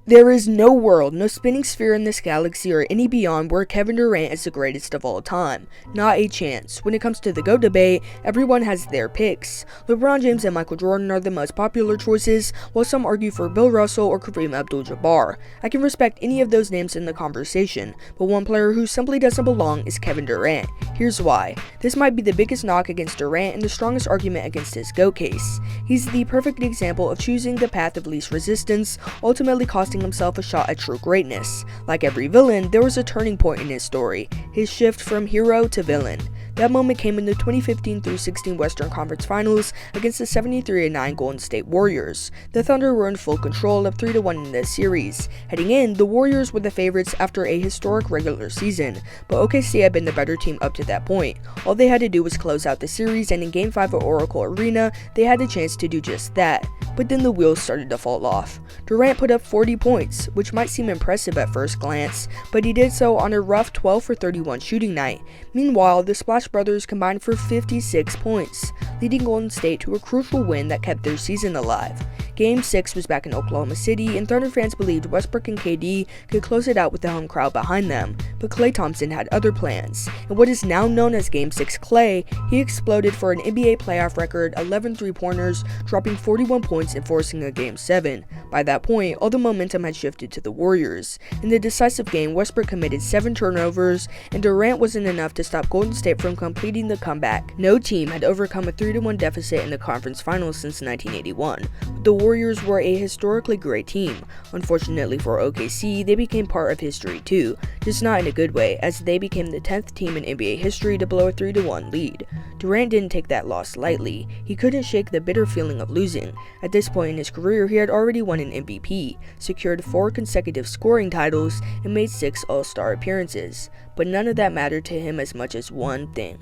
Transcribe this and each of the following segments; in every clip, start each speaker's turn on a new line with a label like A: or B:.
A: There is no world, no spinning sphere in this galaxy or any beyond where Kevin Durant is the greatest of all time. Not a chance. When it comes to the GOAT debate, everyone has their picks. LeBron James and Michael Jordan are the most popular choices, while some argue for Bill Russell or Kareem Abdul-Jabbar. I can respect any of those names in the conversation, but one player who simply doesn't belong is Kevin Durant. Here's why. This might be the biggest knock against Durant and the strongest argument against his GOAT case. He's the perfect example of choosing the path of least resistance, ultimately costing himself a shot at true greatness. Like every villain, there was a turning point in his story, his shift from hero to villain. That moment came in the 2015-16 Western Conference Finals against the 73-9 Golden State Warriors. The Thunder were in full control of 3-1 in this series. Heading in, the Warriors were the favorites after a historic regular season, but OKC had been the better team up to that point. All they had to do was close out the series, and in Game 5 at Oracle Arena, they had the chance to do just that. But then the wheels started to fall off. Durant put up 40 points, which might seem impressive at first glance, but he did so on a rough 12 for 31 shooting night. Meanwhile, the Splash Brothers combined for 56 points, leading Golden State to a crucial win that kept their season alive. Game 6 was back in Oklahoma City, and Thunder fans believed Westbrook and KD could close it out with the home crowd behind them, but Klay Thompson had other plans. In what is now known as Game 6 Klay, he exploded for an NBA playoff record 11 three-pointers, dropping 41 points and forcing a Game 7. By that point, all the momentum had shifted to the Warriors. In the decisive game, Westbrook committed 7 turnovers, and Durant wasn't enough to stop Golden State from completing the comeback. No team had overcome a 3-1 deficit in the conference finals since 1981. The Warriors were a historically great team. Unfortunately for OKC, they became part of history too, just not in a good way, as they became the 10th team in NBA history to blow a 3-1 lead. Durant didn't take that loss lightly. He couldn't shake the bitter feeling of losing. At this point in his career, he had already won an MVP, secured 4 consecutive scoring titles, and made 6 All-Star appearances. But none of that mattered to him as much as one thing: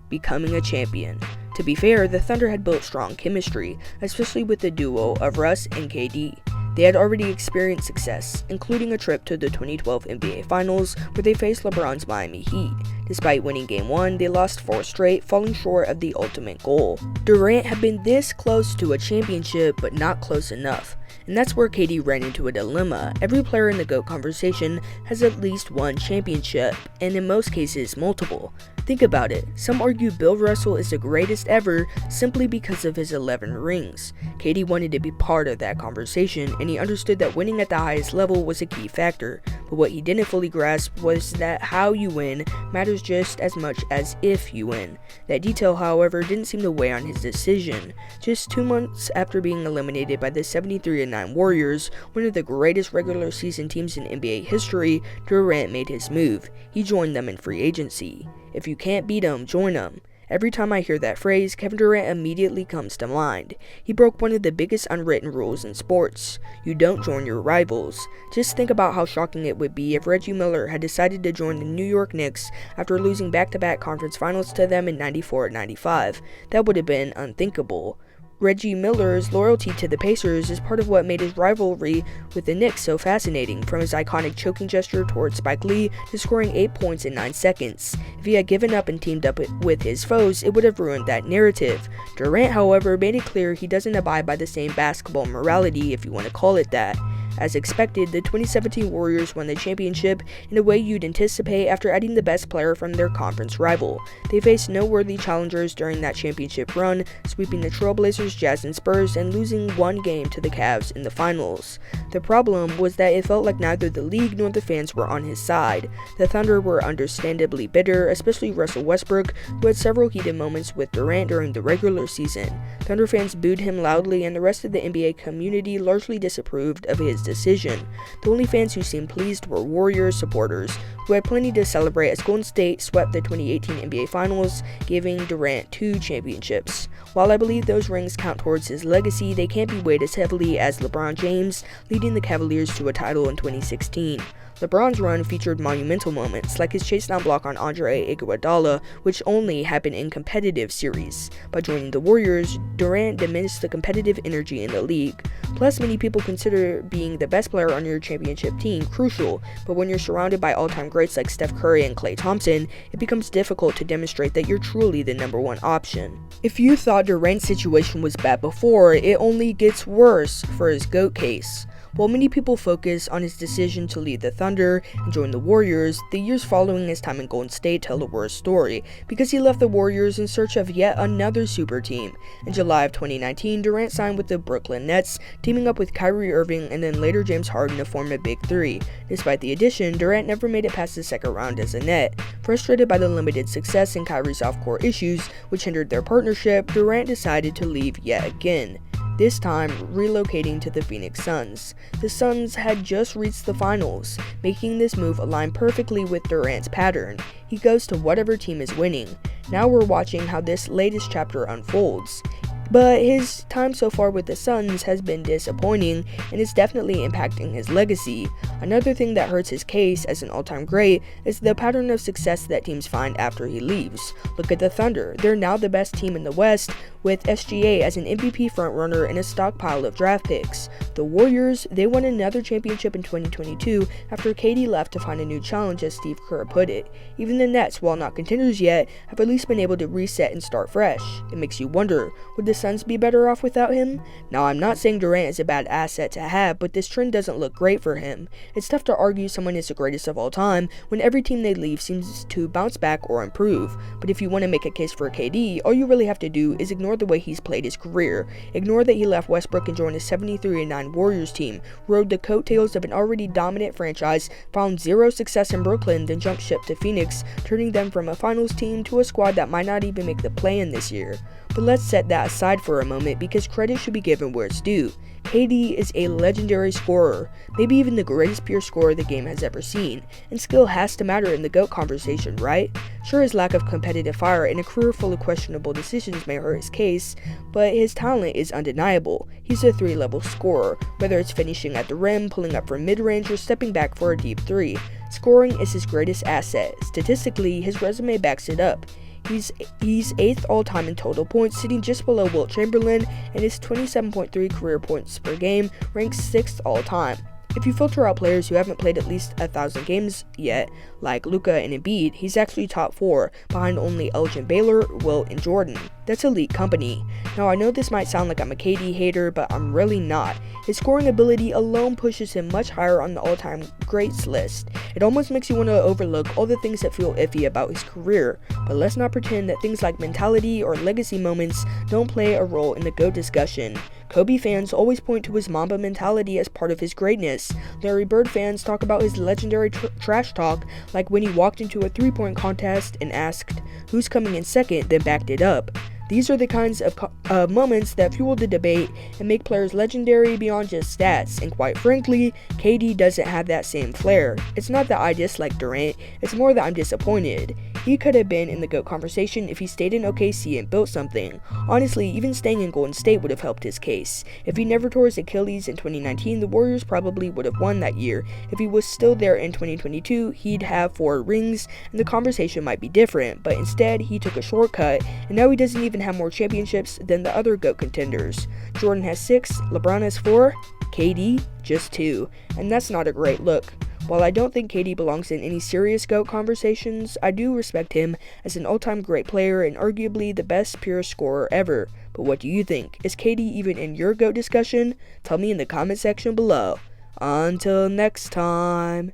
A: becoming a champion. To be fair, the Thunder had built strong chemistry, especially with the duo of Russ and KD. They had already experienced success, including a trip to the 2012 NBA Finals where they faced LeBron's Miami Heat. Despite winning Game 1, they lost 4 straight, falling short of the ultimate goal. Durant had been this close to a championship, but not close enough. And that's where KD ran into a dilemma. Every player in the GOAT conversation has at least one championship, and in most cases, multiple. Think about it. Some argue Bill Russell is the greatest ever simply because of his 11 rings. KD wanted to be part of that conversation, and he understood that winning at the highest level was a key factor. But what he didn't fully grasp was that how you win matters just as much as if you win. That detail, however, didn't seem to weigh on his decision. Just 2 months after being eliminated by the 73-9 Warriors, one of the greatest regular season teams in NBA history, Durant made his move. He joined them in free agency. If you can't beat them, join them. Every time I hear that phrase, Kevin Durant immediately comes to mind. He broke one of the biggest unwritten rules in sports: you don't join your rivals. Just think about how shocking it would be if Reggie Miller had decided to join the New York Knicks after losing back-to-back conference finals to them in 94 and 95. That would have been unthinkable. Reggie Miller's loyalty to the Pacers is part of what made his rivalry with the Knicks so fascinating, from his iconic choking gesture towards Spike Lee to scoring 8 points in 9 seconds. If he had given up and teamed up with his foes, it would have ruined that narrative. Durant, however, made it clear he doesn't abide by the same basketball morality, if you want to call it that. As expected, the 2017 Warriors won the championship in a way you'd anticipate after adding the best player from their conference rival. They faced no worthy challengers during that championship run, sweeping the Trailblazers, Jazz, and Spurs, and losing 1 game to the Cavs in the finals. The problem was that it felt like neither the league nor the fans were on his side. The Thunder were understandably bitter, especially Russell Westbrook, who had several heated moments with Durant during the regular season. Thunder fans booed him loudly, and the rest of the NBA community largely disapproved of his decision. The only fans who seemed pleased were Warriors supporters, who had plenty to celebrate as Golden State swept the 2018 NBA Finals, giving Durant 2 championships. While I believe those rings count towards his legacy, they can't be weighed as heavily as LeBron James leading the Cavaliers to a title in 2016. LeBron's run featured monumental moments, like his chase down block on Andre Iguodala, which only happened in competitive series. By joining the Warriors, Durant diminished the competitive energy in the league. Plus, many people consider being the best player on your championship team crucial, but when you're surrounded by all-time greats like Steph Curry and Klay Thompson, it becomes difficult to demonstrate that you're truly the number 1 option. If you thought Durant's situation was bad before, it only gets worse for his GOAT case. While many people focus on his decision to leave the Thunder and join the Warriors, the years following his time in Golden State tell a worse story, because he left the Warriors in search of yet another super team. In July of 2019, Durant signed with the Brooklyn Nets, teaming up with Kyrie Irving and then later James Harden to form a Big Three. Despite the addition, Durant never made it past the second round as a Net. Frustrated by the limited success and Kyrie's off-court issues, which hindered their partnership, Durant decided to leave yet again, this time relocating to the Phoenix Suns. The Suns had just reached the finals, making this move align perfectly with Durant's pattern. He goes to whatever team is winning. Now we're watching how this latest chapter unfolds. But his time so far with the Suns has been disappointing, and it's definitely impacting his legacy. Another thing that hurts his case as an all-time great is the pattern of success that teams find after he leaves. Look at the Thunder. They're now the best team in the West, with SGA as an MVP frontrunner and a stockpile of draft picks. The Warriors, they won another championship in 2022 after KD left to find a new challenge, as Steve Kerr put it. Even the Nets, while not contenders yet, have at least been able to reset and start fresh. It makes you wonder, would the Suns be better off without him? Now, I'm not saying Durant is a bad asset to have, but this trend doesn't look great for him. It's tough to argue someone is the greatest of all time when every team they leave seems to bounce back or improve. But if you want to make a case for KD, all you really have to do is ignore the way he's played his career. Ignore that he left Westbrook and joined a 73-9 Warriors team, rode the coattails of an already dominant franchise, found zero success in Brooklyn, then jumped ship to Phoenix, turning them from a finals team to a squad that might not even make the play-in this year. But let's set that aside for a moment, because credit should be given where it's due. KD is a legendary scorer, maybe even the greatest pure scorer the game has ever seen, and skill has to matter in the GOAT conversation, right? Sure, his lack of competitive fire and a career full of questionable decisions may hurt his case, but his talent is undeniable. He's a three-level scorer, whether it's finishing at the rim, pulling up from mid-range, or stepping back for a deep three. Scoring is his greatest asset. Statistically, his resume backs it up. He's 8th all-time in total points, sitting just below Wilt Chamberlain, and his 27.3 career points per game ranks 6th all-time. If you filter out players who haven't played at least 1,000 games yet, like Luka and Embiid, he's actually top 4, behind only Elgin Baylor, Wilt, and Jordan. That's elite company. Now, I know this might sound like I'm a KD hater, but I'm really not. His scoring ability alone pushes him much higher on the all-time greats list. It almost makes you want to overlook all the things that feel iffy about his career. But let's not pretend that things like mentality or legacy moments don't play a role in the GOAT discussion. Kobe fans always point to his Mamba mentality as part of his greatness. Larry Bird fans talk about his legendary trash talk, like when he walked into a three-point contest and asked who's coming in second, then backed it up. These are the kinds of moments that fuel the debate and make players legendary beyond just stats, and quite frankly, KD doesn't have that same flair. It's not that I dislike Durant, it's more that I'm disappointed. He could have been in the GOAT conversation if he stayed in OKC and built something. Honestly, even staying in Golden State would have helped his case. If he never tore his Achilles in 2019, the Warriors probably would have won that year. If he was still there in 2022, he'd have 4 rings, and the conversation might be different, but instead, he took a shortcut, and now he doesn't even have more championships than the other GOAT contenders. Jordan has 6, LeBron has 4, KD just 2, and that's not a great look. While I don't think KD belongs in any serious GOAT conversations, I do respect him as an all-time great player and arguably the best pure scorer ever. But what do you think? Is KD even in your GOAT discussion? Tell me in the comment section below. Until next time,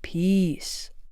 A: peace.